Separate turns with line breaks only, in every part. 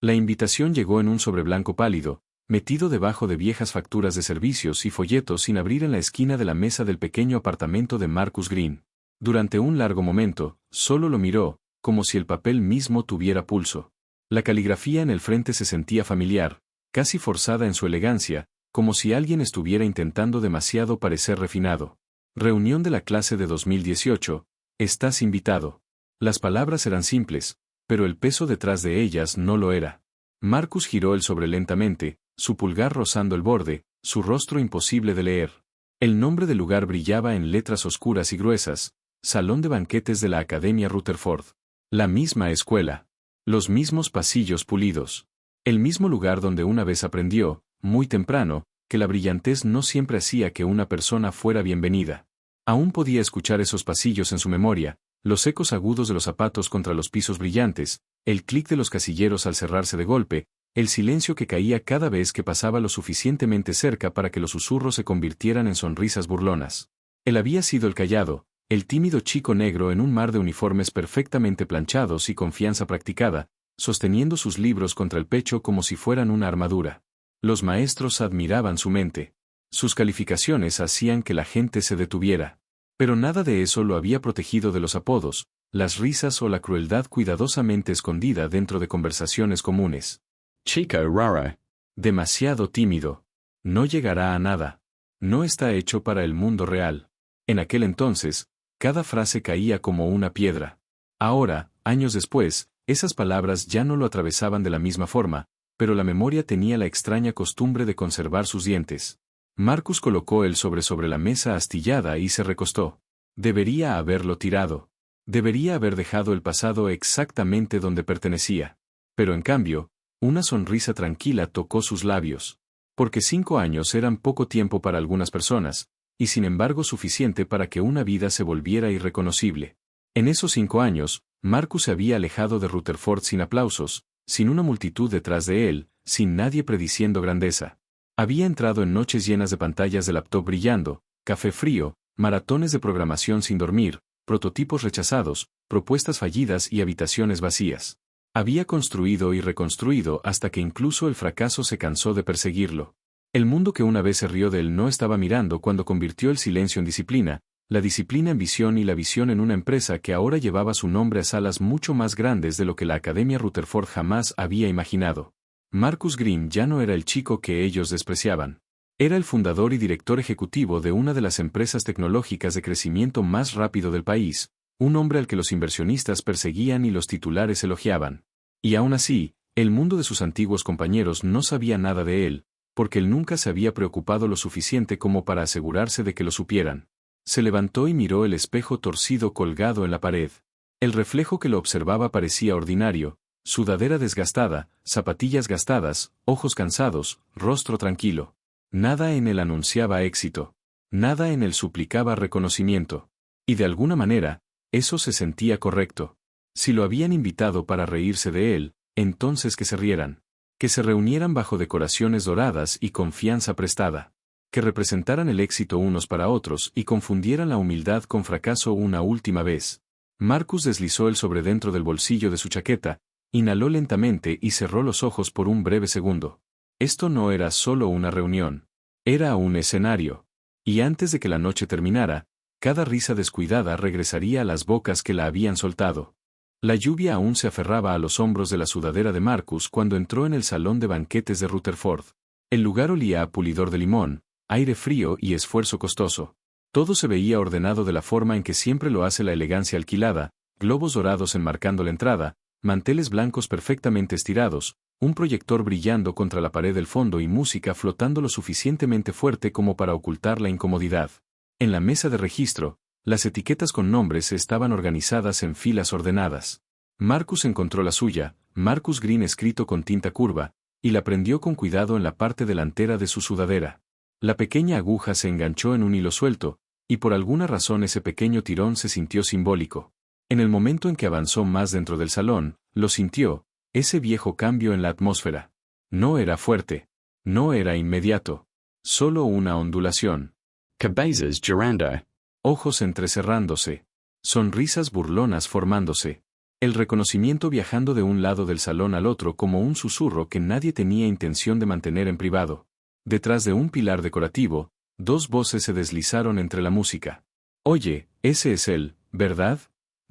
La invitación llegó en un sobre blanco pálido, metido debajo de viejas facturas de servicios y folletos sin abrir en la esquina de la mesa del pequeño apartamento de Marcus Green. Durante un largo momento, solo lo miró, como si el papel mismo tuviera pulso. La caligrafía en el frente se sentía familiar, casi forzada en su elegancia, como si alguien estuviera intentando demasiado parecer refinado. Reunión de la clase de 2018, estás invitado. Las palabras eran simples, pero el peso detrás de ellas no lo era. Marcus giró el sobre lentamente, su pulgar rozando el borde, su rostro imposible de leer. El nombre del lugar brillaba en letras oscuras y gruesas, Salón de Banquetes de la Academia Rutherford. La misma escuela. Los mismos pasillos pulidos. El mismo lugar donde una vez aprendió, muy temprano, que la brillantez no siempre hacía que una persona fuera bienvenida. Aún podía escuchar esos pasillos en su memoria, los ecos agudos de los zapatos contra los pisos brillantes, el clic de los casilleros al cerrarse de golpe, el silencio que caía cada vez que pasaba lo suficientemente cerca para que los susurros se convirtieran en sonrisas burlonas. Él había sido el callado, el tímido chico negro en un mar de uniformes perfectamente planchados y confianza practicada, sosteniendo sus libros contra el pecho como si fueran una armadura. Los maestros admiraban su mente. Sus calificaciones hacían que la gente se detuviera. Pero nada de eso lo había protegido de los apodos, las risas o la crueldad cuidadosamente escondida dentro de conversaciones comunes.
Chico raro.
Demasiado tímido. No llegará a nada. No está hecho para el mundo real. En aquel entonces, cada frase caía como una piedra. Ahora, años después, esas palabras ya no lo atravesaban de la misma forma, pero la memoria tenía la extraña costumbre de conservar sus dientes. Marcus colocó el sobre la mesa astillada y se recostó. Debería haberlo tirado. Debería haber dejado el pasado exactamente donde pertenecía. Pero en cambio, una sonrisa tranquila tocó sus labios. Porque 5 años eran poco tiempo para algunas personas, y sin embargo suficiente para que una vida se volviera irreconocible. En esos 5 años, Marcus se había alejado de Rutherford sin aplausos, sin una multitud detrás de él, sin nadie prediciendo grandeza. Había entrado en noches llenas de pantallas de laptop brillando, café frío, maratones de programación sin dormir, prototipos rechazados, propuestas fallidas y habitaciones vacías. Había construido y reconstruido hasta que incluso el fracaso se cansó de perseguirlo. El mundo que una vez se rió de él no estaba mirando cuando convirtió el silencio en disciplina, la disciplina en visión y la visión en una empresa que ahora llevaba su nombre a salas mucho más grandes de lo que la Academia Rutherford jamás había imaginado. Marcus Green ya no era el chico que ellos despreciaban. Era el fundador y director ejecutivo de una de las empresas tecnológicas de crecimiento más rápido del país, un hombre al que los inversionistas perseguían y los titulares elogiaban. Y aún así, el mundo de sus antiguos compañeros no sabía nada de él, porque él nunca se había preocupado lo suficiente como para asegurarse de que lo supieran. Se levantó y miró el espejo torcido colgado en la pared. El reflejo que lo observaba parecía ordinario, sudadera desgastada, zapatillas gastadas, ojos cansados, rostro tranquilo. Nada en él anunciaba éxito. Nada en él suplicaba reconocimiento. Y de alguna manera, eso se sentía correcto. Si lo habían invitado para reírse de él, entonces que se rieran. Que se reunieran bajo decoraciones doradas y confianza prestada. Que representaran el éxito unos para otros y confundieran la humildad con fracaso una última vez. Marcus deslizó el sobre dentro del bolsillo de su chaqueta, inhaló lentamente y cerró los ojos por un breve segundo. Esto no era solo una reunión. Era un escenario. Y antes de que la noche terminara, cada risa descuidada regresaría a las bocas que la habían soltado. La lluvia aún se aferraba a los hombros de la sudadera de Marcus cuando entró en el salón de banquetes de Rutherford. El lugar olía a pulidor de limón, aire frío y esfuerzo costoso. Todo se veía ordenado de la forma en que siempre lo hace la elegancia alquilada, globos dorados enmarcando la entrada, manteles blancos perfectamente estirados, un proyector brillando contra la pared del fondo y música flotando lo suficientemente fuerte como para ocultar la incomodidad. En la mesa de registro, las etiquetas con nombres estaban organizadas en filas ordenadas. Marcus encontró la suya, Marcus Green escrito con tinta curva, y la prendió con cuidado en la parte delantera de su sudadera. La pequeña aguja se enganchó en un hilo suelto, y por alguna razón ese pequeño tirón se sintió simbólico. En el momento en que avanzó más dentro del salón, lo sintió, ese viejo cambio en la atmósfera. No era fuerte. No era inmediato. Solo una ondulación.
Cabezas girando.
Ojos entrecerrándose. Sonrisas burlonas formándose. El reconocimiento viajando de un lado del salón al otro como un susurro que nadie tenía intención de mantener en privado. Detrás de un pilar decorativo, dos voces se deslizaron entre la música. Oye, ese es él, ¿verdad?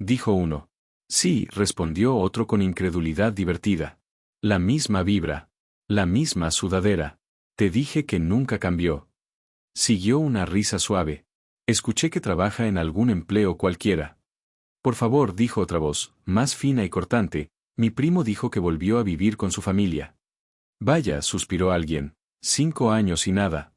Dijo uno. Sí, respondió otro con incredulidad divertida. La misma vibra. La misma sudadera. Te dije que nunca cambió. Siguió una risa suave. Escuché que trabaja en algún empleo cualquiera. Por favor, dijo otra voz, más fina y cortante, mi primo dijo que volvió a vivir con su familia. Vaya, suspiró alguien. 5 años y nada.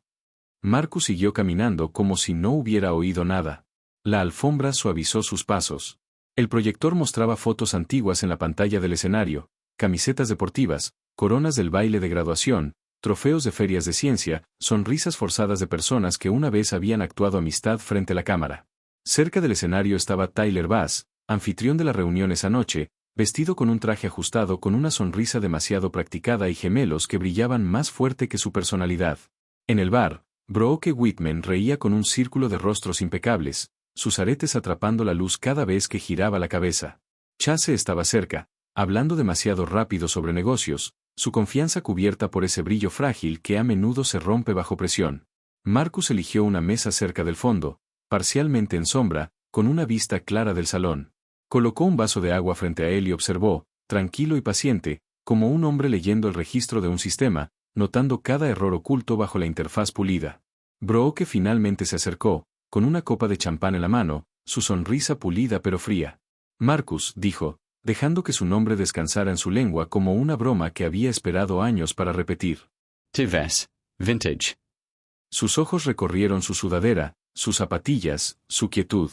Marcus siguió caminando como si no hubiera oído nada. La alfombra suavizó sus pasos. El proyector mostraba fotos antiguas en la pantalla del escenario, camisetas deportivas, coronas del baile de graduación, trofeos de ferias de ciencia, sonrisas forzadas de personas que una vez habían actuado amistad frente a la cámara. Cerca del escenario estaba Tyler Bass, anfitrión de la reunión esa noche, vestido con un traje ajustado con una sonrisa demasiado practicada y gemelos que brillaban más fuerte que su personalidad. En el bar, Brooke Whitman reía con un círculo de rostros impecables, sus aretes atrapando la luz cada vez que giraba la cabeza. Chase estaba cerca, hablando demasiado rápido sobre negocios, su confianza cubierta por ese brillo frágil que a menudo se rompe bajo presión. Marcus eligió una mesa cerca del fondo, parcialmente en sombra, con una vista clara del salón. Colocó un vaso de agua frente a él y observó, tranquilo y paciente, como un hombre leyendo el registro de un sistema, notando cada error oculto bajo la interfaz pulida. Brooke finalmente se acercó, con una copa de champán en la mano, su sonrisa pulida pero fría. Marcus, dijo, dejando que su nombre descansara en su lengua como una broma que había esperado años para repetir.
Tives. Vintage.
Sus ojos recorrieron su sudadera, sus zapatillas, su quietud.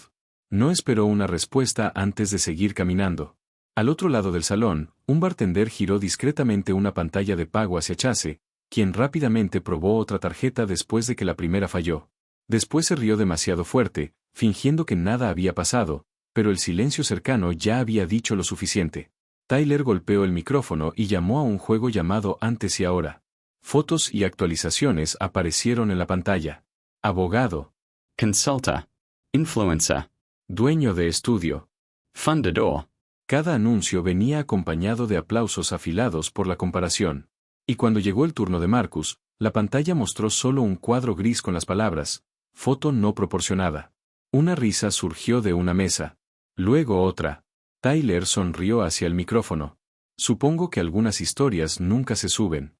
No esperó una respuesta antes de seguir caminando. Al otro lado del salón, un bartender giró discretamente una pantalla de pago hacia Chase, quien rápidamente probó otra tarjeta después de que la primera falló. Después se rió demasiado fuerte, fingiendo que nada había pasado, pero el silencio cercano ya había dicho lo suficiente. Tyler golpeó el micrófono y llamó a un juego llamado Antes y Ahora. Fotos y actualizaciones aparecieron en la pantalla. Abogado.
Consulta. Influencer.
Dueño de estudio.
Fundador.
Cada anuncio venía acompañado de aplausos afilados por la comparación. Y cuando llegó el turno de Marcus, la pantalla mostró solo un cuadro gris con las palabras, foto no proporcionada. Una risa surgió de una mesa. Luego otra. Tyler sonrió hacia el micrófono. Supongo que algunas historias nunca se suben.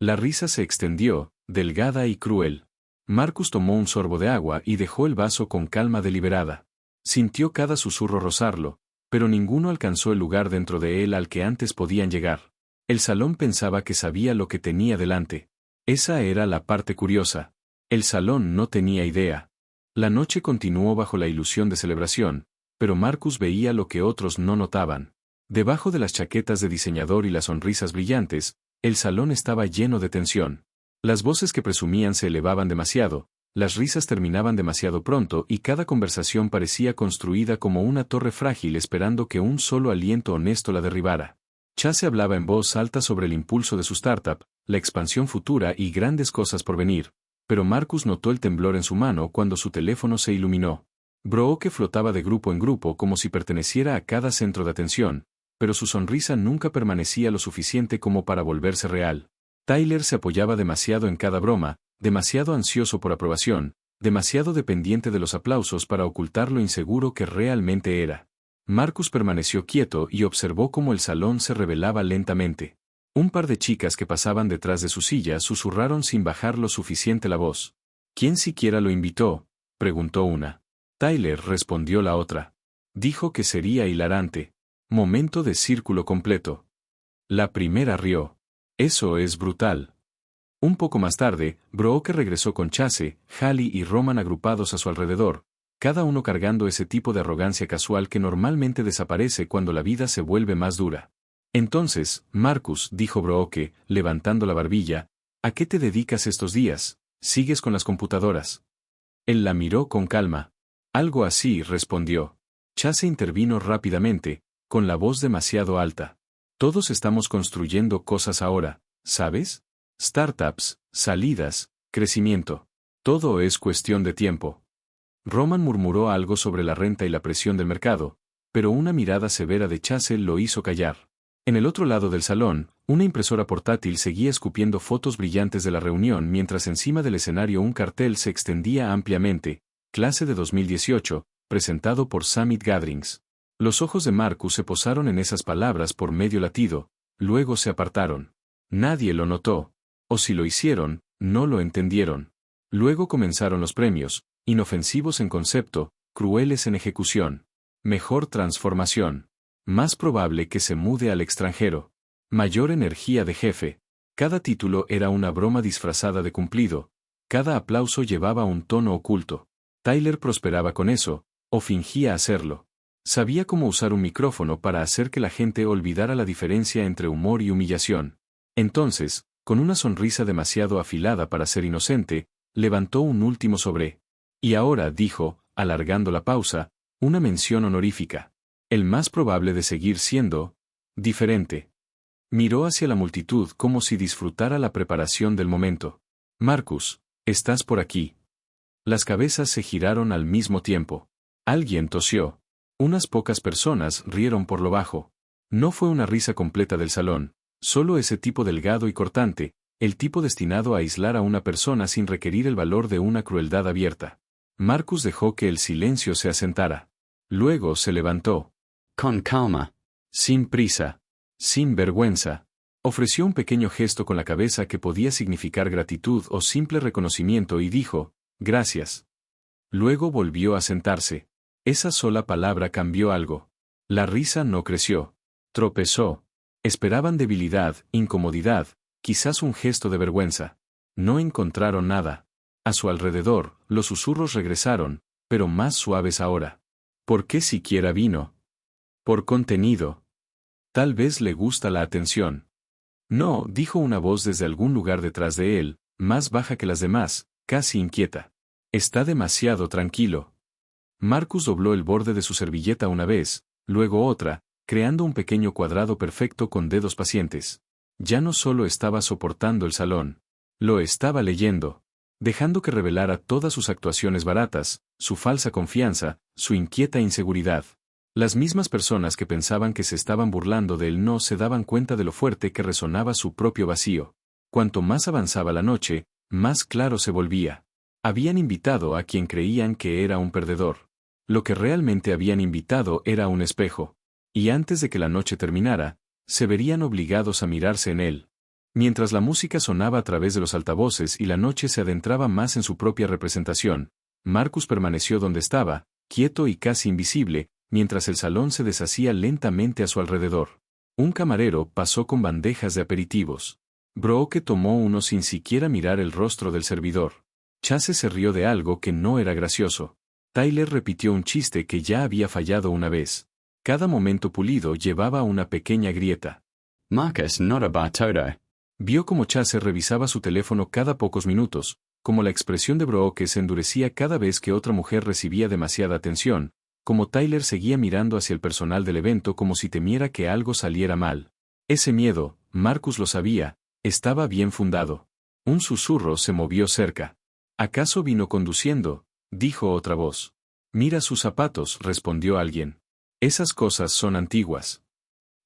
La risa se extendió, delgada y cruel. Marcus tomó un sorbo de agua y dejó el vaso con calma deliberada. Sintió cada susurro rozarlo, pero ninguno alcanzó el lugar dentro de él al que antes podían llegar. El salón pensaba que sabía lo que tenía delante. Esa era la parte curiosa. El salón no tenía idea. La noche continuó bajo la ilusión de celebración, pero Marcus veía lo que otros no notaban. Debajo de las chaquetas de diseñador y las sonrisas brillantes, el salón estaba lleno de tensión. Las voces que presumían se elevaban demasiado, las risas terminaban demasiado pronto y cada conversación parecía construida como una torre frágil esperando que un solo aliento honesto la derribara. Chase hablaba en voz alta sobre el impulso de su startup, la expansión futura y grandes cosas por venir, pero Marcus notó el temblor en su mano cuando su teléfono se iluminó. Brooke flotaba de grupo en grupo como si perteneciera a cada centro de atención, pero su sonrisa nunca permanecía lo suficiente como para volverse real. Tyler se apoyaba demasiado en cada broma, demasiado ansioso por aprobación, demasiado dependiente de los aplausos para ocultar lo inseguro que realmente era. Marcus permaneció quieto y observó cómo el salón se revelaba lentamente. Un par de chicas que pasaban detrás de su silla susurraron sin bajar lo suficiente la voz. ¿Quién siquiera lo invitó?, preguntó una. Tyler, respondió la otra. Dijo que sería hilarante. Momento de círculo completo. La primera rió. Eso es brutal. Un poco más tarde, Brooke regresó con Chase, Hallie y Roman agrupados a su alrededor, cada uno cargando ese tipo de arrogancia casual que normalmente desaparece cuando la vida se vuelve más dura. Entonces, Marcus, dijo Brooke, levantando la barbilla, ¿a qué te dedicas estos días? ¿Sigues con las computadoras? Él la miró con calma. Algo así, respondió. Chase intervino rápidamente, con la voz demasiado alta. Todos estamos construyendo cosas ahora, ¿sabes? Startups, salidas, crecimiento. Todo es cuestión de tiempo. Roman murmuró algo sobre la renta y la presión del mercado, pero una mirada severa de Chase lo hizo callar. En el otro lado del salón, una impresora portátil seguía escupiendo fotos brillantes de la reunión mientras encima del escenario un cartel se extendía ampliamente, clase de 2018, presentado por Summit Gatherings. Los ojos de Marcus se posaron en esas palabras por medio latido, luego se apartaron. Nadie lo notó, o si lo hicieron, no lo entendieron. Luego comenzaron los premios, inofensivos en concepto, crueles en ejecución. Mejor transformación. Más probable que se mude al extranjero. Mayor energía de jefe. Cada título era una broma disfrazada de cumplido. Cada aplauso llevaba un tono oculto. Tyler prosperaba con eso, o fingía hacerlo. Sabía cómo usar un micrófono para hacer que la gente olvidara la diferencia entre humor y humillación. Entonces, con una sonrisa demasiado afilada para ser inocente, levantó un último sobre. Y ahora, dijo, alargando la pausa, una mención honorífica. El más probable de seguir siendo diferente. Miró hacia la multitud como si disfrutara la preparación del momento. Marcus, ¿estás por aquí? Las cabezas se giraron al mismo tiempo. Alguien tosió. Unas pocas personas rieron por lo bajo. No fue una risa completa del salón, solo ese tipo delgado y cortante, el tipo destinado a aislar a una persona sin requerir el valor de una crueldad abierta. Marcus dejó que el silencio se asentara. Luego se levantó.
Con calma.
Sin prisa. Sin vergüenza. Ofreció un pequeño gesto con la cabeza que podía significar gratitud o simple reconocimiento y dijo, gracias. Luego volvió a sentarse. Esa sola palabra cambió algo. La risa no creció. Tropezó. Esperaban debilidad, incomodidad, quizás un gesto de vergüenza. No encontraron nada. A su alrededor, los susurros regresaron, pero más suaves ahora. ¿Por qué siquiera vino? Por contenido. Tal vez le gusta la atención. No, dijo una voz desde algún lugar detrás de él, más baja que las demás, casi inquieta. Está demasiado tranquilo. Marcus dobló el borde de su servilleta una vez, luego otra, creando un pequeño cuadrado perfecto con dedos pacientes. Ya no solo estaba soportando el salón. Lo estaba leyendo. Dejando que revelara todas sus actuaciones baratas, su falsa confianza, su inquieta inseguridad. Las mismas personas que pensaban que se estaban burlando de él no se daban cuenta de lo fuerte que resonaba su propio vacío. Cuanto más avanzaba la noche, más claro se volvía. Habían invitado a quien creían que era un perdedor. Lo que realmente habían invitado era un espejo. Y antes de que la noche terminara, se verían obligados a mirarse en él. Mientras la música sonaba a través de los altavoces y la noche se adentraba más en su propia representación, Marcus permaneció donde estaba, quieto y casi invisible, mientras el salón se deshacía lentamente a su alrededor. Un camarero pasó con bandejas de aperitivos. Brooke tomó uno sin siquiera mirar el rostro del servidor. Chase se rió de algo que no era gracioso. Tyler repitió un chiste que ya había fallado una vez. Cada momento pulido llevaba una pequeña grieta.
Marcus not a Bartodo.
Vio como Chase revisaba su teléfono cada pocos minutos, como la expresión de Brooke se endurecía cada vez que otra mujer recibía demasiada atención, como Tyler seguía mirando hacia el personal del evento como si temiera que algo saliera mal. Ese miedo, Marcus lo sabía, estaba bien fundado. Un susurro se movió cerca. ¿Acaso vino conduciendo?, dijo otra voz. Mira sus zapatos, respondió alguien. Esas cosas son antiguas.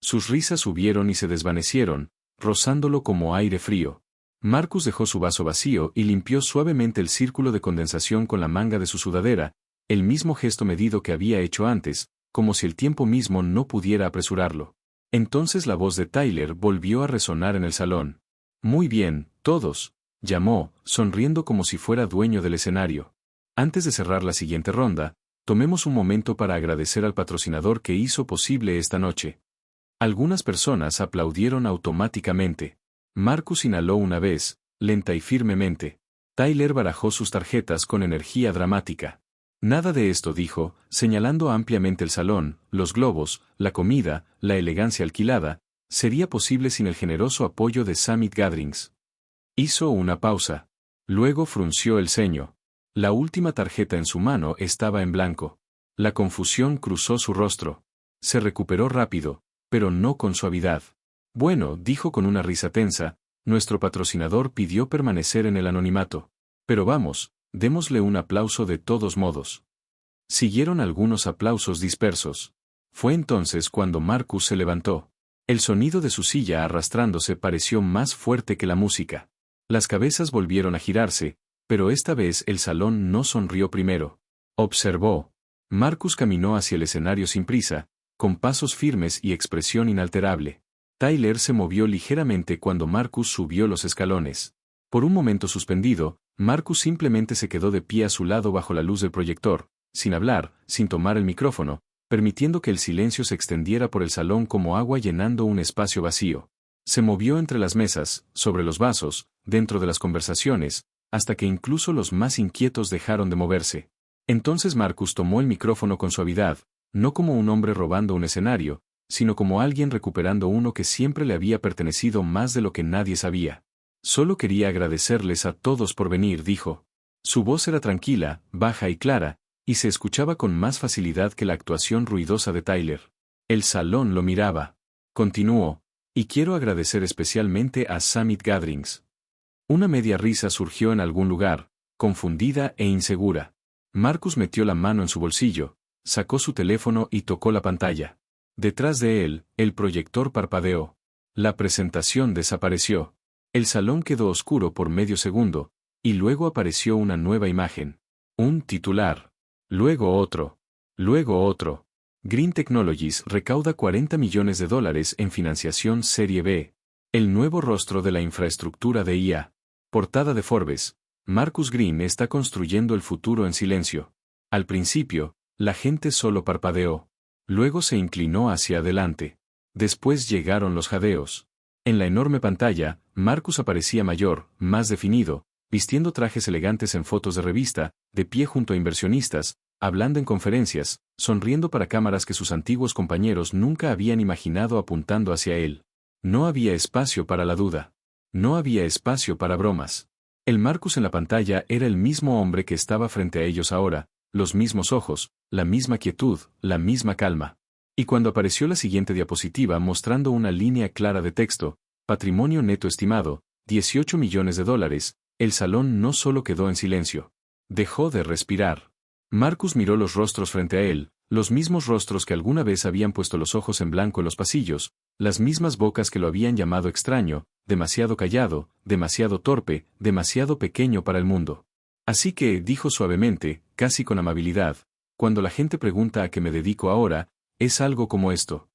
Sus risas subieron y se desvanecieron, rozándolo como aire frío. Marcus dejó su vaso vacío y limpió suavemente el círculo de condensación con la manga de su sudadera, el mismo gesto medido que había hecho antes, como si el tiempo mismo no pudiera apresurarlo. Entonces la voz de Tyler volvió a resonar en el salón. Muy bien, todos, llamó, sonriendo como si fuera dueño del escenario. Antes de cerrar la siguiente ronda, tomemos un momento para agradecer al patrocinador que hizo posible esta noche. Algunas personas aplaudieron automáticamente. Marcus inhaló una vez, lenta y firmemente. Tyler barajó sus tarjetas con energía dramática. Nada de esto, dijo, señalando ampliamente el salón, los globos, la comida, la elegancia alquilada, sería posible sin el generoso apoyo de Summit Gatherings. Hizo una pausa. Luego frunció el ceño. La última tarjeta en su mano estaba en blanco. La confusión cruzó su rostro. Se recuperó rápido, pero no con suavidad. Bueno, dijo con una risa tensa, nuestro patrocinador pidió permanecer en el anonimato. Pero vamos, démosle un aplauso de todos modos. Siguieron algunos aplausos dispersos. Fue entonces cuando Marcus se levantó. El sonido de su silla arrastrándose pareció más fuerte que la música. Las cabezas volvieron a girarse, pero esta vez el salón no sonrió primero. Observó. Marcus caminó hacia el escenario sin prisa, con pasos firmes y expresión inalterable. Tyler se movió ligeramente cuando Marcus subió los escalones. Por un momento suspendido, Marcus simplemente se quedó de pie a su lado bajo la luz del proyector, sin hablar, sin tomar el micrófono, permitiendo que el silencio se extendiera por el salón como agua llenando un espacio vacío. Se movió entre las mesas, sobre los vasos, dentro de las conversaciones, hasta que incluso los más inquietos dejaron de moverse. Entonces Marcus tomó el micrófono con suavidad, no como un hombre robando un escenario, sino como alguien recuperando uno que siempre le había pertenecido más de lo que nadie sabía. Solo quería agradecerles a todos por venir, dijo. Su voz era tranquila, baja y clara, y se escuchaba con más facilidad que la actuación ruidosa de Tyler. El salón lo miraba. Continuó, y quiero agradecer especialmente a Summit Gatherings. Una media risa surgió en algún lugar, confundida e insegura. Marcus metió la mano en su bolsillo, sacó su teléfono y tocó la pantalla. Detrás de él, el proyector parpadeó. La presentación desapareció. El salón quedó oscuro por medio segundo, y luego apareció una nueva imagen. Un titular. Luego otro. Luego otro. Green Technologies recauda $40 millones en financiación Serie B. El nuevo rostro de la infraestructura de IA. Portada de Forbes. Marcus Green está construyendo el futuro en silencio. Al principio, la gente solo parpadeó. Luego se inclinó hacia adelante. Después llegaron los jadeos. En la enorme pantalla, Marcus aparecía mayor, más definido, vistiendo trajes elegantes en fotos de revista, de pie junto a inversionistas, hablando en conferencias, sonriendo para cámaras que sus antiguos compañeros nunca habían imaginado apuntando hacia él. No había espacio para la duda. No había espacio para bromas. El Marcus en la pantalla era el mismo hombre que estaba frente a ellos ahora, los mismos ojos, la misma quietud, la misma calma. Y cuando apareció la siguiente diapositiva mostrando una línea clara de texto, patrimonio neto estimado, $18 millones, el salón no solo quedó en silencio. Dejó de respirar. Marcus miró los rostros frente a él, los mismos rostros que alguna vez habían puesto los ojos en blanco en los pasillos, las mismas bocas que lo habían llamado extraño, demasiado callado, demasiado torpe, demasiado pequeño para el mundo. Así que, dijo suavemente, casi con amabilidad, cuando la gente pregunta a qué me dedico ahora, es algo como esto.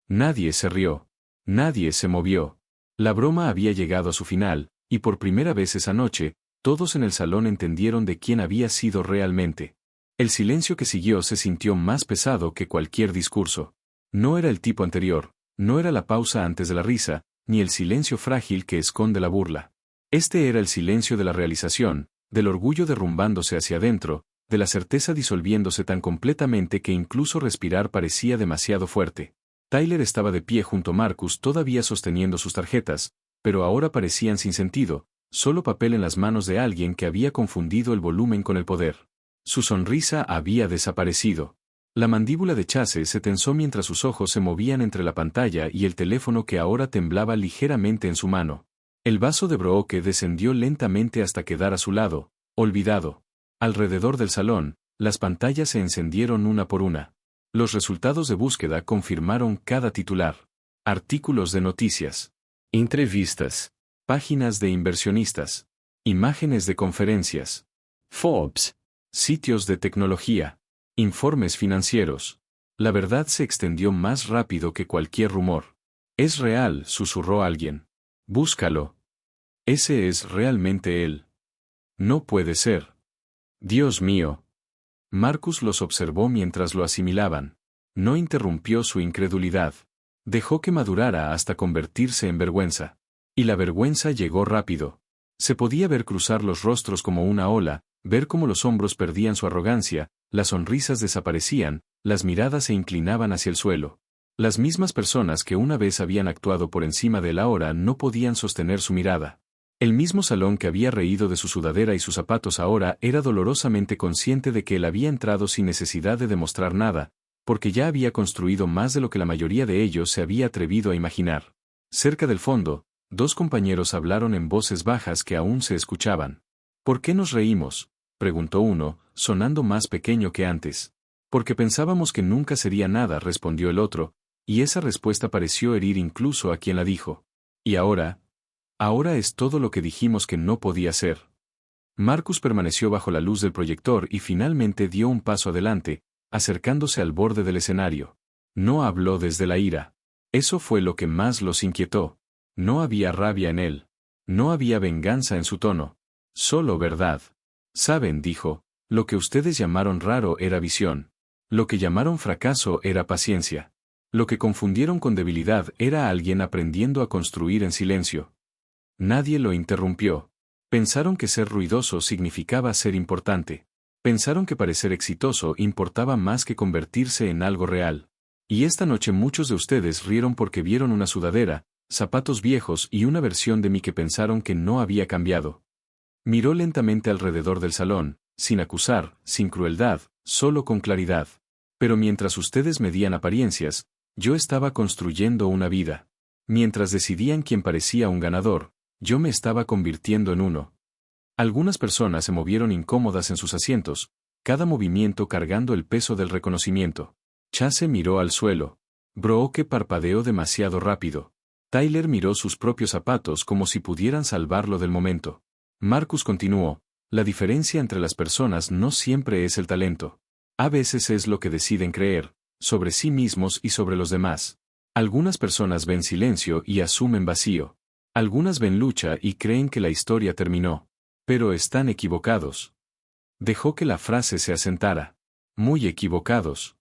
Nadie se rió. Nadie se movió. La broma había llegado a su final, y por primera vez esa noche, todos en el salón entendieron de quién había sido realmente. El silencio que siguió se sintió más pesado que cualquier discurso. No era el tipo anterior, no era la pausa antes de la risa, ni el silencio frágil que esconde la burla. Este era el silencio de la realización, del orgullo derrumbándose hacia adentro, de la certeza disolviéndose tan completamente que incluso respirar parecía demasiado fuerte. Tyler estaba de pie junto a Marcus todavía sosteniendo sus tarjetas, pero ahora parecían sin sentido, solo papel en las manos de alguien que había confundido el volumen con el poder. Su sonrisa había desaparecido. La mandíbula de Chase se tensó mientras sus ojos se movían entre la pantalla y el teléfono que ahora temblaba ligeramente en su mano. El vaso de Brooke descendió lentamente hasta quedar a su lado, olvidado. Alrededor del salón, las pantallas se encendieron una por una. Los resultados de búsqueda confirmaron cada titular. Artículos de noticias. Entrevistas. Páginas de inversionistas. Imágenes de conferencias.
Forbes.
Sitios de tecnología. Informes financieros. La verdad se extendió más rápido que cualquier rumor. Es real, susurró alguien. Búscalo. Ese es realmente él. No puede ser. Dios mío. Marcus los observó mientras lo asimilaban. No interrumpió su incredulidad. Dejó que madurara hasta convertirse en vergüenza. Y la vergüenza llegó rápido. Se podía ver cruzar los rostros como una ola, ver cómo los hombros perdían su arrogancia, las sonrisas desaparecían, las miradas se inclinaban hacia el suelo. Las mismas personas que una vez habían actuado por encima de él ahora no podían sostener su mirada. El mismo salón que había reído de su sudadera y sus zapatos ahora era dolorosamente consciente de que él había entrado sin necesidad de demostrar nada, porque ya había construido más de lo que la mayoría de ellos se había atrevido a imaginar. Cerca del fondo, dos compañeros hablaron en voces bajas que aún se escuchaban. ¿Por qué nos reímos?, preguntó uno, sonando más pequeño que antes. Porque pensábamos que nunca sería nada, respondió el otro, y esa respuesta pareció herir incluso a quien la dijo. ¿Y ahora? Ahora es todo lo que dijimos que no podía ser. Marcus permaneció bajo la luz del proyector y finalmente dio un paso adelante, acercándose al borde del escenario. No habló desde la ira. Eso fue lo que más los inquietó. No había rabia en él. No había venganza en su tono. Solo verdad. Saben, dijo, lo que ustedes llamaron raro era visión. Lo que llamaron fracaso era paciencia. Lo que confundieron con debilidad era alguien aprendiendo a construir en silencio. Nadie lo interrumpió. Pensaron que ser ruidoso significaba ser importante. Pensaron que parecer exitoso importaba más que convertirse en algo real. Y esta noche muchos de ustedes rieron porque vieron una sudadera, zapatos viejos y una versión de mí que pensaron que no había cambiado. Miró lentamente alrededor del salón, sin acusar, sin crueldad, solo con claridad. Pero mientras ustedes medían apariencias, yo estaba construyendo una vida. Mientras decidían quién parecía un ganador, yo me estaba convirtiendo en uno. Algunas personas se movieron incómodas en sus asientos, cada movimiento cargando el peso del reconocimiento. Chase miró al suelo. Brooke parpadeó demasiado rápido. Tyler miró sus propios zapatos como si pudieran salvarlo del momento. Marcus continuó, la diferencia entre las personas no siempre es el talento. A veces es lo que deciden creer, sobre sí mismos y sobre los demás. Algunas personas ven silencio y asumen vacío. Algunas ven lucha y creen que la historia terminó. Pero están equivocados. Dejó que la frase se asentara. Muy equivocados.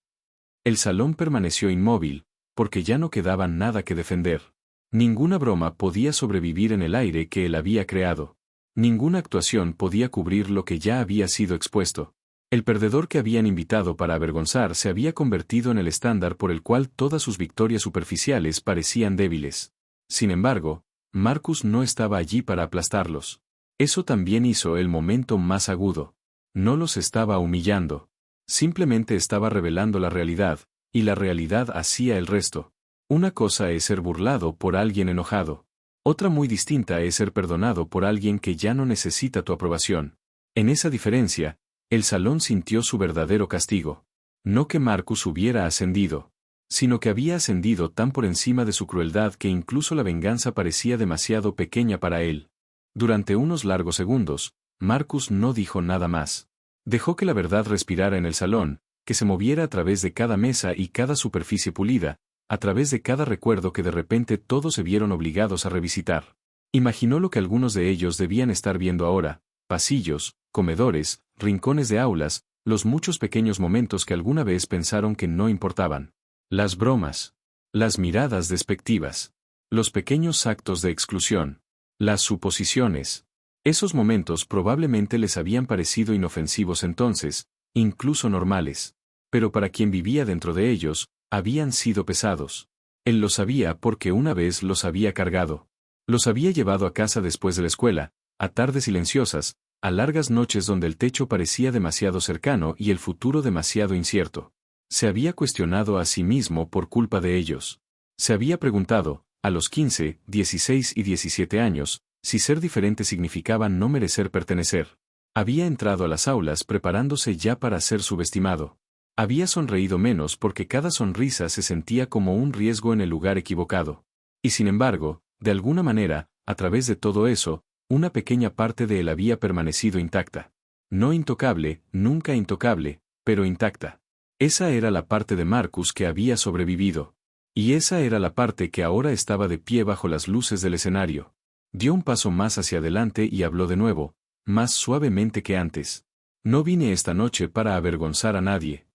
El salón permaneció inmóvil, porque ya no quedaba nada que defender. Ninguna broma podía sobrevivir en el aire que él había creado. Ninguna actuación podía cubrir lo que ya había sido expuesto. El perdedor que habían invitado para avergonzar se había convertido en el estándar por el cual todas sus victorias superficiales parecían débiles. Sin embargo, Marcus no estaba allí para aplastarlos. Eso también hizo el momento más agudo. No los estaba humillando. Simplemente estaba revelando la realidad, y la realidad hacía el resto. Una cosa es ser burlado por alguien enojado. Otra muy distinta es ser perdonado por alguien que ya no necesita tu aprobación. En esa diferencia, el salón sintió su verdadero castigo. No que Marcus hubiera ascendido, sino que había ascendido tan por encima de su crueldad que incluso la venganza parecía demasiado pequeña para él. Durante unos largos segundos, Marcus no dijo nada más. Dejó que la verdad respirara en el salón, que se moviera a través de cada mesa y cada superficie pulida, a través de cada recuerdo que de repente todos se vieron obligados a revisitar. Imaginó lo que algunos de ellos debían estar viendo ahora: pasillos, comedores, rincones de aulas, los muchos pequeños momentos que alguna vez pensaron que no importaban. Las bromas. Las miradas despectivas. Los pequeños actos de exclusión. Las suposiciones. Esos momentos probablemente les habían parecido inofensivos entonces, incluso normales. Pero para quien vivía dentro de ellos, habían sido pesados. Él lo sabía porque una vez los había cargado. Los había llevado a casa después de la escuela, a tardes silenciosas, a largas noches donde el techo parecía demasiado cercano y el futuro demasiado incierto. Se había cuestionado a sí mismo por culpa de ellos. Se había preguntado, a los 15, 16 y 17 años, si ser diferente significaba no merecer pertenecer. Había entrado a las aulas preparándose ya para ser subestimado. Había sonreído menos porque cada sonrisa se sentía como un riesgo en el lugar equivocado. Y sin embargo, de alguna manera, a través de todo eso, una pequeña parte de él había permanecido intacta. No intocable, nunca intocable, pero intacta. Esa era la parte de Marcus que había sobrevivido. Y esa era la parte que ahora estaba de pie bajo las luces del escenario. Dio un paso más hacia adelante y habló de nuevo, más suavemente que antes. No vine esta noche para avergonzar a nadie.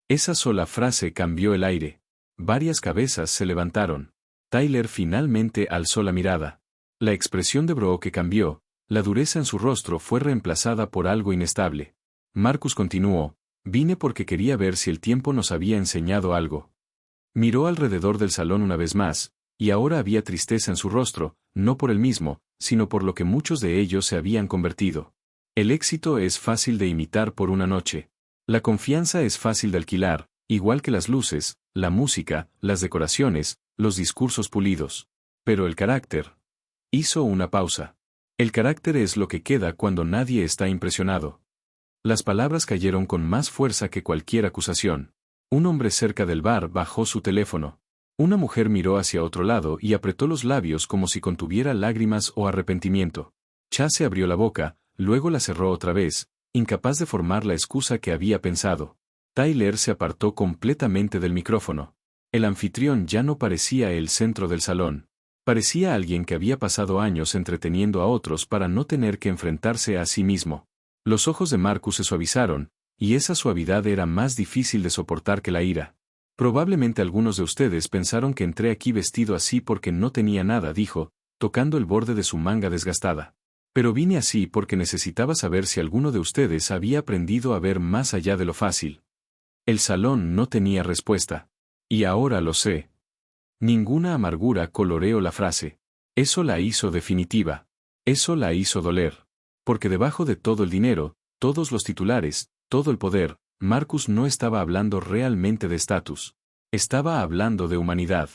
Esa sola frase cambió el aire. Varias cabezas se levantaron. Tyler finalmente alzó la mirada. La expresión de Brooke cambió, la dureza en su rostro fue reemplazada por algo inestable. Marcus continuó, vine porque quería ver si el tiempo nos había enseñado algo. Miró alrededor del salón una vez más, y ahora había tristeza en su rostro, no por él mismo, sino por lo que muchos de ellos se habían convertido. El éxito es fácil de imitar por una noche. La confianza es fácil de alquilar, igual que las luces, la música, las decoraciones, los discursos pulidos. Pero el carácter. Hizo una pausa. El carácter es lo que queda cuando nadie está impresionado. Las palabras cayeron con más fuerza que cualquier acusación. Un hombre cerca del bar bajó su teléfono. Una mujer miró hacia otro lado y apretó los labios como si contuviera lágrimas o arrepentimiento. Chase abrió la boca, luego la cerró otra vez, incapaz de formar la excusa que había pensado. Tyler se apartó completamente del micrófono. El anfitrión ya no parecía el centro del salón. Parecía alguien que había pasado años entreteniendo a otros para no tener que enfrentarse a sí mismo. Los ojos de Marcus se suavizaron, y esa suavidad era más difícil de soportar que la ira. Probablemente algunos de ustedes pensaron que entré aquí vestido así porque no tenía nada, dijo, tocando el borde de su manga desgastada. Pero vine así porque necesitaba saber si alguno de ustedes había aprendido a ver más allá de lo fácil. El salón no tenía respuesta. Y ahora lo sé. Ninguna amargura coloreó la frase. Eso la hizo definitiva. Eso la hizo doler. Porque debajo de todo el dinero, todos los titulares, todo el poder, Marcus no estaba hablando realmente de estatus. Estaba hablando de humanidad.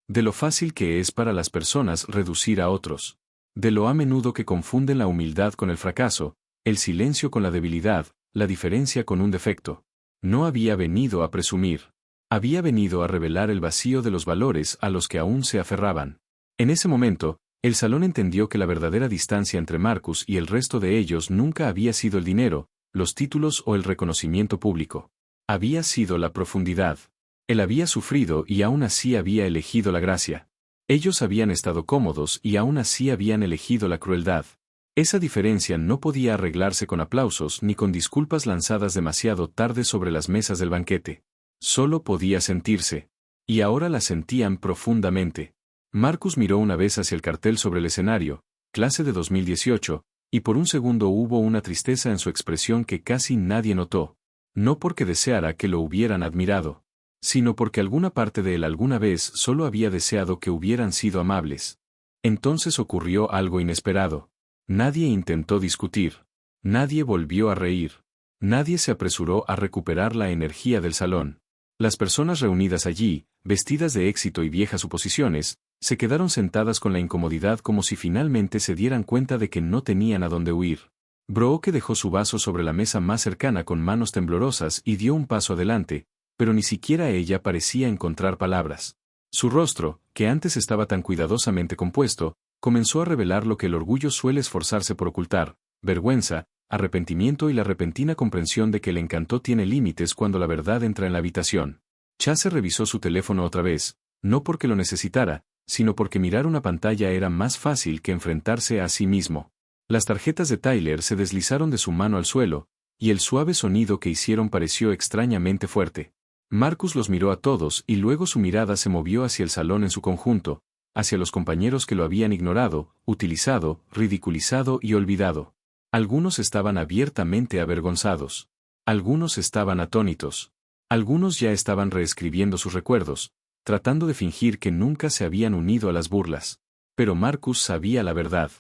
De lo fácil que es para las personas reducir a otros. De lo a menudo que confunden la humildad con el fracaso, el silencio con la debilidad, la diferencia con un defecto. No había venido a presumir. Había venido a revelar el vacío de los valores a los que aún se aferraban. En ese momento, el salón entendió que la verdadera distancia entre Marcus y el resto de ellos nunca había sido el dinero, los títulos o el reconocimiento público. Había sido la profundidad. Él había sufrido y aún así había elegido la gracia. Ellos habían estado cómodos y aún así habían elegido la crueldad. Esa diferencia no podía arreglarse con aplausos ni con disculpas lanzadas demasiado tarde sobre las mesas del banquete. Solo podía sentirse. Y ahora la sentían profundamente. Marcus miró una vez hacia el cartel sobre el escenario, clase de 2018, y por un segundo hubo una tristeza en su expresión que casi nadie notó. No porque deseara que lo hubieran admirado, sino porque alguna parte de él alguna vez solo había deseado que hubieran sido amables. Entonces ocurrió algo inesperado. Nadie intentó discutir. Nadie volvió a reír. Nadie se apresuró a recuperar la energía del salón. Las personas reunidas allí, vestidas de éxito y viejas suposiciones, se quedaron sentadas con la incomodidad como si finalmente se dieran cuenta de que no tenían a dónde huir. Brooke dejó su vaso sobre la mesa más cercana con manos temblorosas y dio un paso adelante, pero ni siquiera ella parecía encontrar palabras. Su rostro, que antes estaba tan cuidadosamente compuesto, comenzó a revelar lo que el orgullo suele esforzarse por ocultar: vergüenza, arrepentimiento y la repentina comprensión de que el encanto tiene límites cuando la verdad entra en la habitación. Chase revisó su teléfono otra vez, no porque lo necesitara, sino porque mirar una pantalla era más fácil que enfrentarse a sí mismo. Las tarjetas de Tyler se deslizaron de su mano al suelo, y el suave sonido que hicieron pareció extrañamente fuerte. Marcus los miró a todos y luego su mirada se movió hacia el salón en su conjunto, hacia los compañeros que lo habían ignorado, utilizado, ridiculizado y olvidado. Algunos estaban abiertamente avergonzados. Algunos estaban atónitos. Algunos ya estaban reescribiendo sus recuerdos, tratando de fingir que nunca se habían unido a las burlas. Pero Marcus sabía la verdad.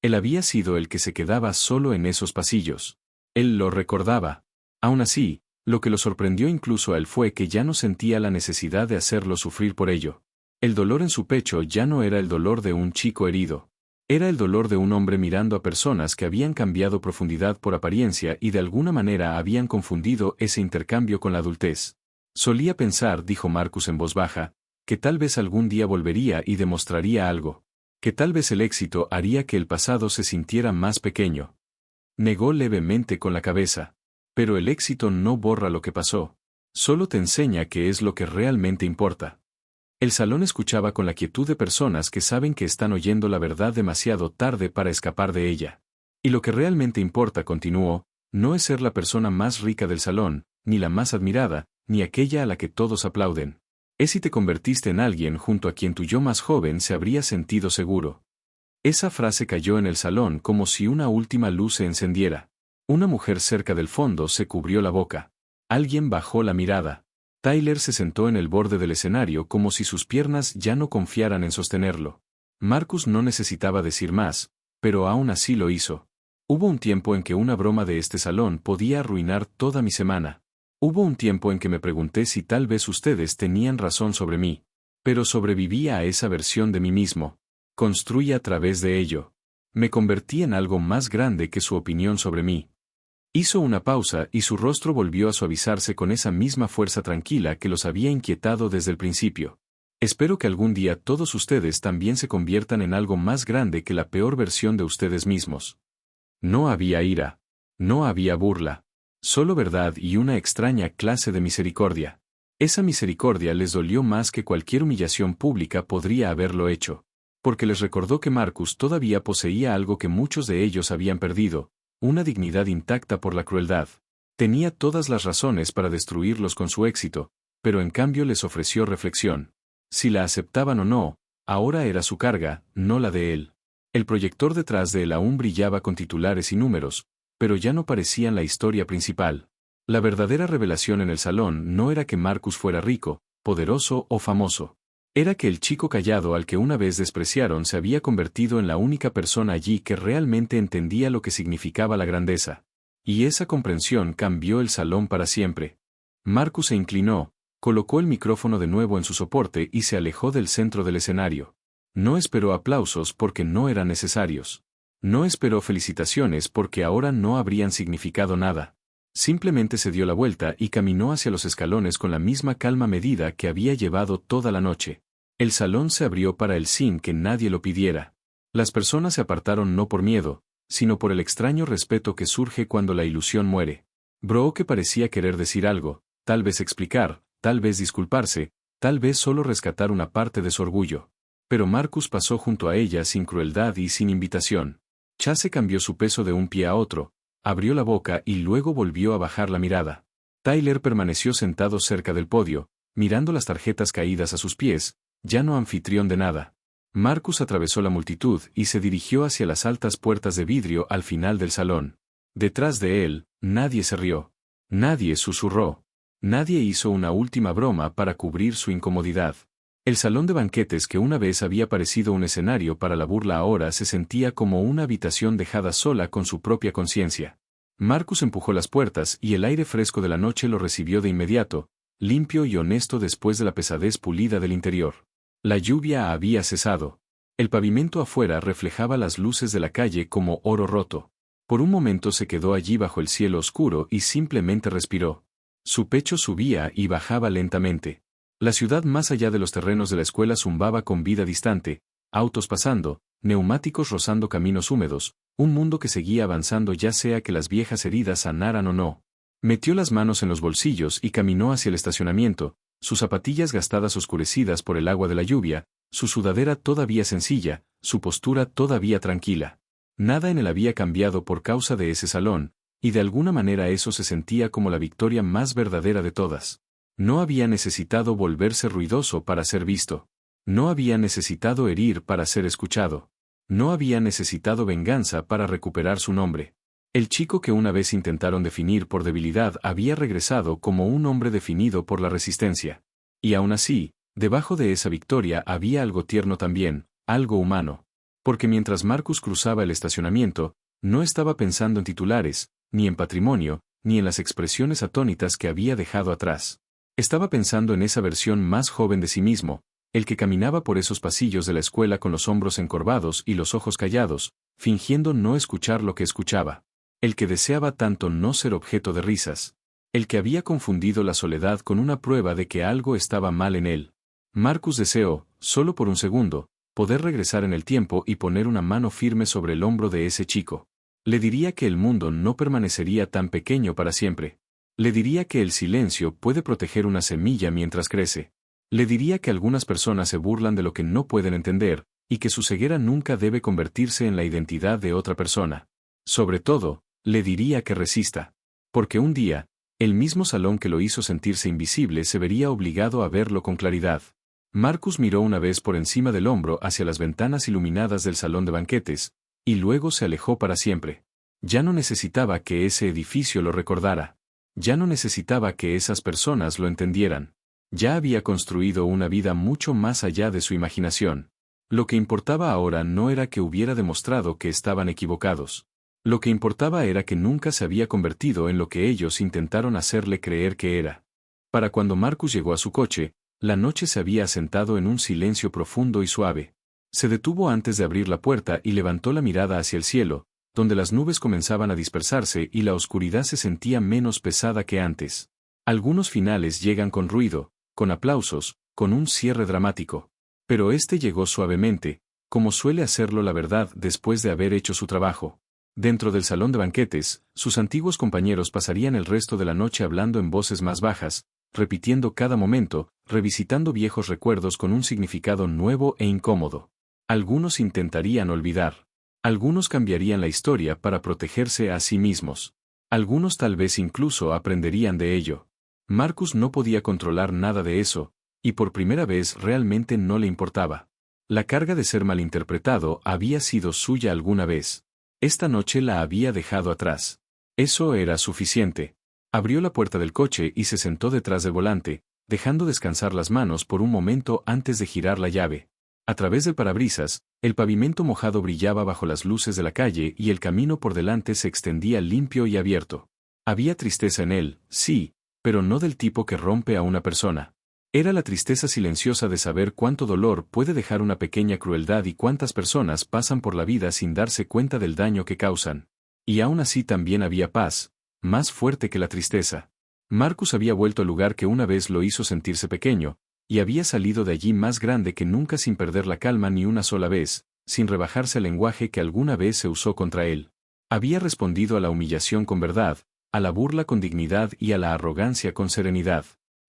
Él había sido el que se quedaba solo en esos pasillos. Él lo recordaba. Aún así, lo que lo sorprendió incluso a él fue que ya no sentía la necesidad de hacerlo sufrir por ello. El dolor en su pecho ya no era el dolor de un chico herido. Era el dolor de un hombre mirando a personas que habían cambiado profundidad por apariencia y de alguna manera habían confundido ese intercambio con la adultez. Solía pensar, dijo Marcus en voz baja, que tal vez algún día volvería y demostraría algo. Que tal vez el éxito haría que el pasado se sintiera más pequeño. Negó levemente con la cabeza. Pero el éxito no borra lo que pasó. Solo te enseña qué es lo que realmente importa. El salón escuchaba con la quietud de personas que saben que están oyendo la verdad demasiado tarde para escapar de ella. Y lo que realmente importa, continuó, no es ser la persona más rica del salón, ni la más admirada, ni aquella a la que todos aplauden. Es si te convertiste en alguien junto a quien tu yo más joven se habría sentido seguro. Esa frase cayó en el salón como si una última luz se encendiera. Una mujer cerca del fondo se cubrió la boca. Alguien bajó la mirada. Tyler se sentó en el borde del escenario como si sus piernas ya no confiaran en sostenerlo. Marcus no necesitaba decir más, pero aún así lo hizo. Hubo un tiempo en que una broma de este salón podía arruinar toda mi semana. Hubo un tiempo en que me pregunté si tal vez ustedes tenían razón sobre mí. Pero sobreviví a esa versión de mí mismo. Construí a través de ello. Me convertí en algo más grande que su opinión sobre mí. Hizo una pausa y su rostro volvió a suavizarse con esa misma fuerza tranquila que los había inquietado desde el principio. Espero que algún día todos ustedes también se conviertan en algo más grande que la peor versión de ustedes mismos. No había ira. No había burla. Solo verdad y una extraña clase de misericordia. Esa misericordia les dolió más que cualquier humillación pública podría haberlo hecho, porque les recordó que Marcus todavía poseía algo que muchos de ellos habían perdido, una dignidad intacta por la crueldad. Tenía todas las razones para destruirlos con su éxito, pero en cambio les ofreció reflexión. Si la aceptaban o no, ahora era su carga, no la de él. El proyector detrás de él aún brillaba con titulares y números, pero ya no parecían la historia principal. La verdadera revelación en el salón no era que Marcus fuera rico, poderoso o famoso. Era que el chico callado al que una vez despreciaron se había convertido en la única persona allí que realmente entendía lo que significaba la grandeza. Y esa comprensión cambió el salón para siempre. Marcus se inclinó, colocó el micrófono de nuevo en su soporte y se alejó del centro del escenario. No esperó aplausos porque no eran necesarios. No esperó felicitaciones porque ahora no habrían significado nada. Simplemente se dio la vuelta y caminó hacia los escalones con la misma calma medida que había llevado toda la noche. El salón se abrió para él sin que nadie lo pidiera. Las personas se apartaron no por miedo, sino por el extraño respeto que surge cuando la ilusión muere. Brooke parecía querer decir algo, tal vez explicar, tal vez disculparse, tal vez solo rescatar una parte de su orgullo. Pero Marcus pasó junto a ella sin crueldad y sin invitación. Chase cambió su peso de un pie a otro, abrió la boca y luego volvió a bajar la mirada. Tyler permaneció sentado cerca del podio, mirando las tarjetas caídas a sus pies, ya no anfitrión de nada. Marcus atravesó la multitud y se dirigió hacia las altas puertas de vidrio al final del salón. Detrás de él, nadie se rió. Nadie susurró. Nadie hizo una última broma para cubrir su incomodidad. El salón de banquetes que una vez había parecido un escenario para la burla ahora se sentía como una habitación dejada sola con su propia conciencia. Marcus empujó las puertas y el aire fresco de la noche lo recibió de inmediato, limpio y honesto después de la pesadez pulida del interior. La lluvia había cesado. El pavimento afuera reflejaba las luces de la calle como oro roto. Por un momento se quedó allí bajo el cielo oscuro y simplemente respiró. Su pecho subía y bajaba lentamente. La ciudad más allá de los terrenos de la escuela zumbaba con vida distante, autos pasando, neumáticos rozando caminos húmedos, un mundo que seguía avanzando ya sea que las viejas heridas sanaran o no. Metió las manos en los bolsillos y caminó hacia el estacionamiento, sus zapatillas gastadas oscurecidas por el agua de la lluvia, su sudadera todavía sencilla, su postura todavía tranquila. Nada en él había cambiado por causa de ese salón, y de alguna manera eso se sentía como la victoria más verdadera de todas. No había necesitado volverse ruidoso para ser visto. No había necesitado herir para ser escuchado. No había necesitado venganza para recuperar su nombre. El chico que una vez intentaron definir por debilidad había regresado como un hombre definido por la resistencia. Y aún así, debajo de esa victoria había algo tierno también, algo humano. Porque mientras Marcus cruzaba el estacionamiento, no estaba pensando en titulares, ni en patrimonio, ni en las expresiones atónitas que había dejado atrás. Estaba pensando en esa versión más joven de sí mismo, el que caminaba por esos pasillos de la escuela con los hombros encorvados y los ojos callados, fingiendo no escuchar lo que escuchaba. El que deseaba tanto no ser objeto de risas. El que había confundido la soledad con una prueba de que algo estaba mal en él. Marcus deseó, solo por un segundo, poder regresar en el tiempo y poner una mano firme sobre el hombro de ese chico. Le diría que el mundo no permanecería tan pequeño para siempre. Le diría que el silencio puede proteger una semilla mientras crece. Le diría que algunas personas se burlan de lo que no pueden entender, y que su ceguera nunca debe convertirse en la identidad de otra persona. Sobre todo, le diría que resista. Porque un día, el mismo salón que lo hizo sentirse invisible se vería obligado a verlo con claridad. Marcus miró una vez por encima del hombro hacia las ventanas iluminadas del salón de banquetes, y luego se alejó para siempre. Ya no necesitaba que ese edificio lo recordara. Ya no necesitaba que esas personas lo entendieran. Ya había construido una vida mucho más allá de su imaginación. Lo que importaba ahora no era que hubiera demostrado que estaban equivocados. Lo que importaba era que nunca se había convertido en lo que ellos intentaron hacerle creer que era. Para cuando Marcus llegó a su coche, la noche se había asentado en un silencio profundo y suave. Se detuvo antes de abrir la puerta y levantó la mirada hacia el cielo, donde las nubes comenzaban a dispersarse y la oscuridad se sentía menos pesada que antes. Algunos finales llegan con ruido, con aplausos, con un cierre dramático. Pero este llegó suavemente, como suele hacerlo la verdad después de haber hecho su trabajo. Dentro del salón de banquetes, sus antiguos compañeros pasarían el resto de la noche hablando en voces más bajas, repitiendo cada momento, revisitando viejos recuerdos con un significado nuevo e incómodo. Algunos intentarían olvidar. Algunos cambiarían la historia para protegerse a sí mismos. Algunos tal vez incluso aprenderían de ello. Marcus no podía controlar nada de eso, y por primera vez realmente no le importaba. La carga de ser malinterpretado había sido suya alguna vez. Esta noche la había dejado atrás. Eso era suficiente. Abrió la puerta del coche y se sentó detrás del volante, dejando descansar las manos por un momento antes de girar la llave. A través del parabrisas, el pavimento mojado brillaba bajo las luces de la calle y el camino por delante se extendía limpio y abierto. Había tristeza en él, sí, pero no del tipo que rompe a una persona. Era la tristeza silenciosa de saber cuánto dolor puede dejar una pequeña crueldad y cuántas personas pasan por la vida sin darse cuenta del daño que causan. Y aún así también había paz, más fuerte que la tristeza. Marcus había vuelto al lugar que una vez lo hizo sentirse pequeño, y había salido de allí más grande que nunca sin perder la calma ni una sola vez, sin rebajarse al lenguaje que alguna vez se usó contra él. Había respondido a la humillación con verdad, a la burla con dignidad y a la arrogancia con serenidad.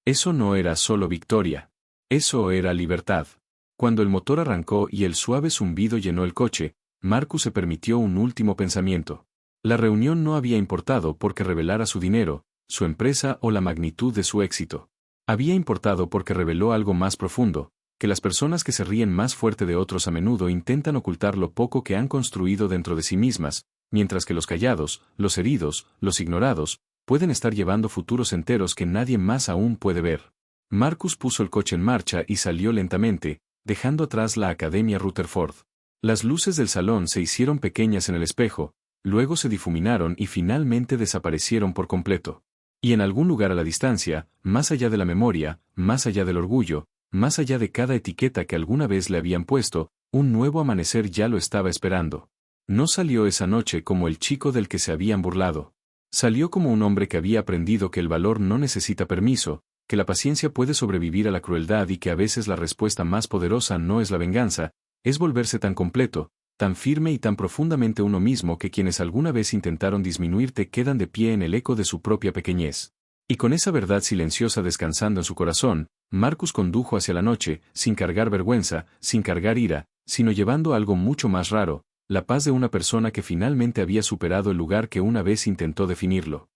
Eso no era solo victoria. Eso era libertad. Cuando el motor arrancó y el suave zumbido llenó el coche, Marcus se permitió un último pensamiento. La reunión no había importado porque revelara su dinero, su empresa o la magnitud de su éxito. Había importado porque reveló algo más profundo, que las personas que se ríen más fuerte de otros a menudo intentan ocultar lo poco que han construido dentro de sí mismas, mientras que los callados, los heridos, los ignorados, pueden estar llevando futuros enteros que nadie más aún puede ver. Marcus puso el coche en marcha y salió lentamente, dejando atrás la Academia Rutherford. Las luces del salón se hicieron pequeñas en el espejo, luego se difuminaron y finalmente desaparecieron por completo. Y en algún lugar a la distancia, más allá de la memoria, más allá del orgullo, más allá de cada etiqueta que alguna vez le habían puesto, un nuevo amanecer ya lo estaba esperando. No salió esa noche como el chico del que se habían burlado. Salió como un hombre que había aprendido que el valor no necesita permiso, que la paciencia puede sobrevivir a la crueldad y que a veces la respuesta más poderosa no es la venganza, es volverse tan completo, tan firme y tan profundamente uno mismo que quienes alguna vez intentaron disminuirte quedan de pie en el eco de su propia pequeñez. Y con esa verdad silenciosa descansando en su corazón, Marcus condujo hacia la noche, sin cargar vergüenza, sin cargar ira, sino llevando algo mucho más raro, la paz de una persona que finalmente había superado el lugar que una vez intentó definirlo.